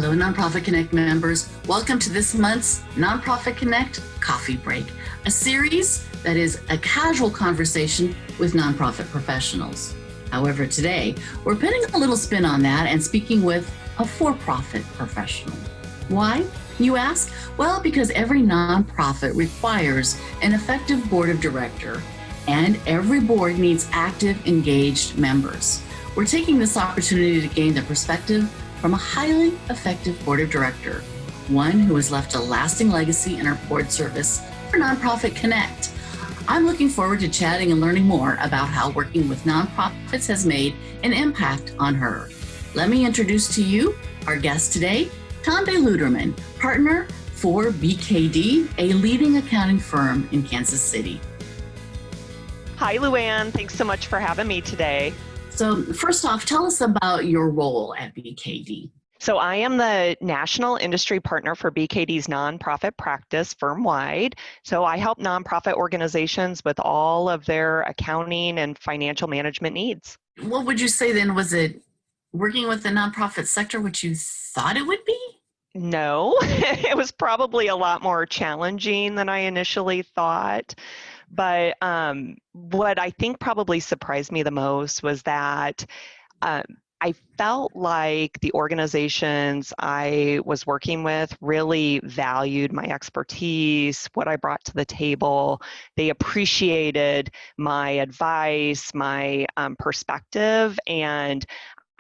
Hello, Nonprofit Connect members. Welcome to this month's Nonprofit Connect Coffee Break, a series that is a casual conversation with nonprofit professionals. However, today we're putting a little spin on that and speaking with a for-profit professional. Why, you ask? Well, because every nonprofit requires an effective board of director, and every board needs active, engaged members. We're taking this opportunity to gain the perspective from a highly effective board of director, one who has left a lasting legacy in our board service for Nonprofit Connect. I'm looking forward to chatting and learning more about how working with nonprofits has made an impact on her. Let me introduce to you our guest today, Tondeé Lutterman, partner for BKD, a leading accounting firm in Kansas City. Hi, Luann. Thanks so much for having me today. So first off, tell us about your role at BKD. So I am the National Industry Partner for BKD's nonprofit practice firm-wide. So I help nonprofit organizations with all of their accounting and financial management needs. What would you say then? Was it working with the nonprofit sector what you thought it would be? No, it was probably a lot more challenging than I initially thought. But what I think probably surprised me the most was that I felt like the organizations I was working with really valued my expertise, what I brought to the table. They appreciated my advice, my perspective, and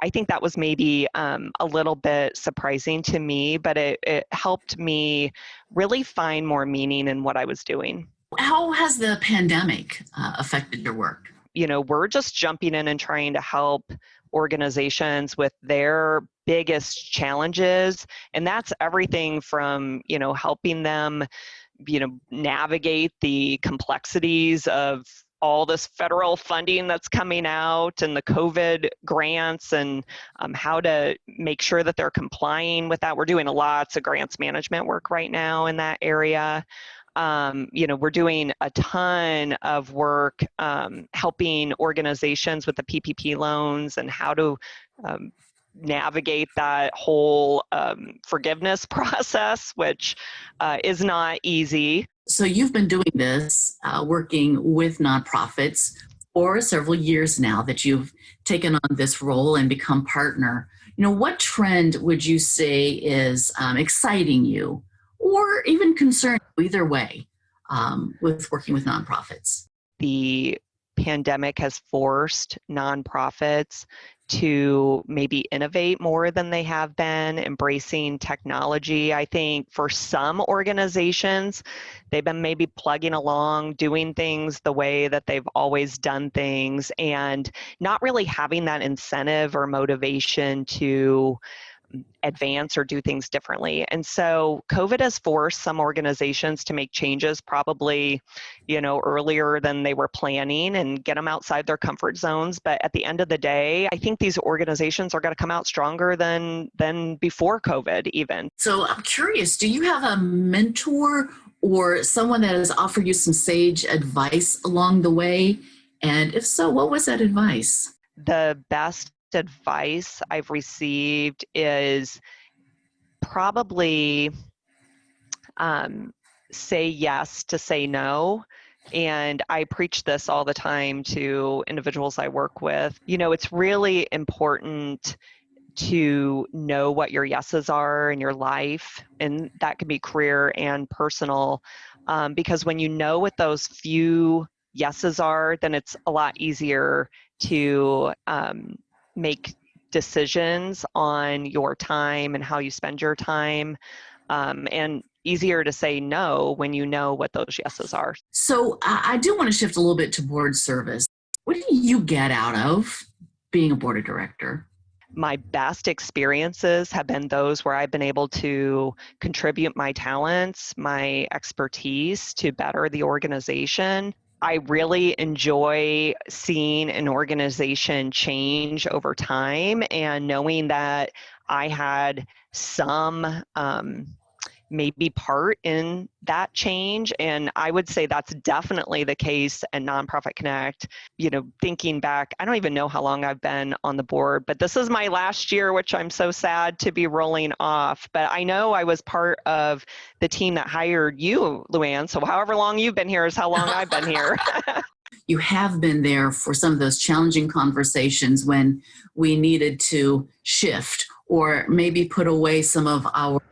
I think that was maybe a little bit surprising to me, but it helped me really find more meaning in what I was doing. How has the pandemic affected your work? You know, we're just jumping in and trying to help organizations with their biggest challenges. And that's everything from, helping them, navigate the complexities of all this federal funding that's coming out and the COVID grants and how to make sure that they're complying with that. We're doing lots of grants management work right now in that area. We're doing a ton of work helping organizations with the PPP loans and how to navigate that whole forgiveness process, which is not easy. So you've been doing this, working with nonprofits for several years now that you've taken on this role and become partner. What trend would you say is exciting you or even concerning you, either way, with working with nonprofits? The pandemic has forced nonprofits to maybe innovate more than they have been, embracing technology. I think for some organizations, they've been maybe plugging along, doing things the way that they've always done things, and not really having that incentive or motivation to advance or do things differently. And so COVID has forced some organizations to make changes probably, earlier than they were planning and get them outside their comfort zones. But at the end of the day, I think these organizations are going to come out stronger than before COVID even. So I'm curious, do you have a mentor or someone that has offered you some sage advice along the way? And if so, what was that advice? The best advice I've received is probably say yes to say no. And I preach this all the time to individuals I work with. It's really important to know what your yeses are in your life, and that can be career and personal, because when you know what those few yeses are, then it's a lot easier to make decisions on your time and how you spend your time, and easier to say no when you know what those yeses are. So I do want to shift a little bit to board service. What do you get out of being a board of director? My best experiences have been those where I've been able to contribute my talents, my expertise to better the organization. I really enjoy seeing an organization change over time and knowing that I had some maybe part in that change. And I would say that's definitely the case at Nonprofit Connect. Thinking back, I don't even know how long I've been on the board, but this is my last year, which I'm so sad to be rolling off. But I know I was part of the team that hired you, Luann. So however long you've been here is how long I've been here. You have been there for some of those challenging conversations when we needed to shift or maybe put away some of our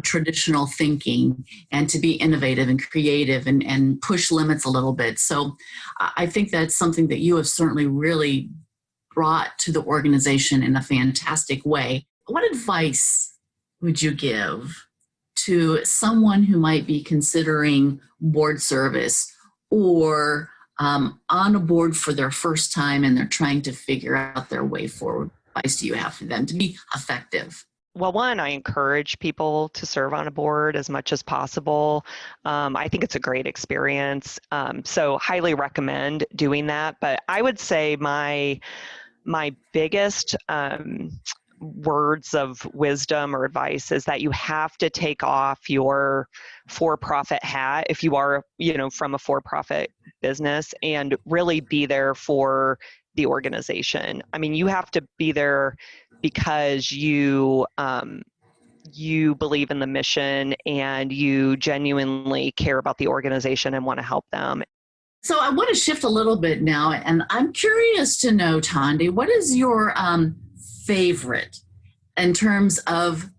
traditional thinking and to be innovative and creative and push limits a little bit. So I think that's something that you have certainly really brought to the organization in a fantastic way. What advice would you give to someone who might be considering board service or on a board for their first time and they're trying to figure out their way forward? What advice do you have for them to be effective? Well, one, I encourage people to serve on a board as much as possible. I think it's a great experience. So highly recommend doing that. But I would say my biggest words of wisdom or advice is that you have to take off your for-profit hat if you are, from a for-profit business, and really be there for the organization. I mean, you have to be there because you believe in the mission and you genuinely care about the organization and want to help them. So I want to shift a little bit now, and I'm curious to know, Tondeé, what is your favorite in terms of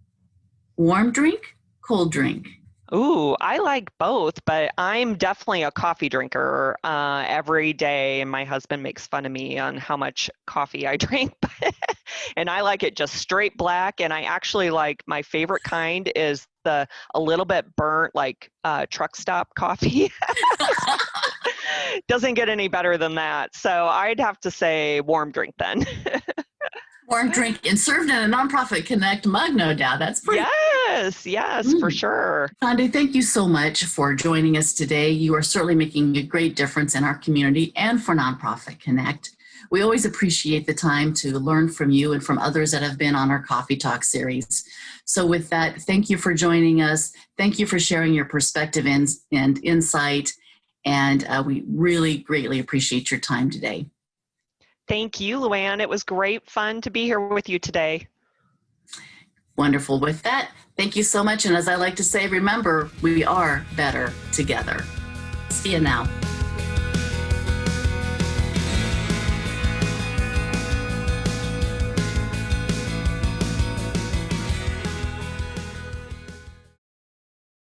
warm drink, cold drink? Ooh, I like both, but I'm definitely a coffee drinker every day, and my husband makes fun of me on how much coffee I drink. And I like it just straight black, and I actually like, my favorite kind is a little bit burnt, like truck stop coffee. Doesn't get any better than that. So I'd have to say warm drink then. Warm drink and served in a Nonprofit Connect mug, no doubt. That's pretty. Yes, for sure. Tondeé, thank you so much for joining us today. You are certainly making a great difference in our community and for Nonprofit Connect. We always appreciate the time to learn from you and from others that have been on our Coffee Talk series. So with that, thank you for joining us. Thank you for sharing your perspective and insight. And we really greatly appreciate your time today. Thank you, Luann. It was great fun to be here with you today. Wonderful. With that, thank you so much. And as I like to say, remember, we are better together. See you now.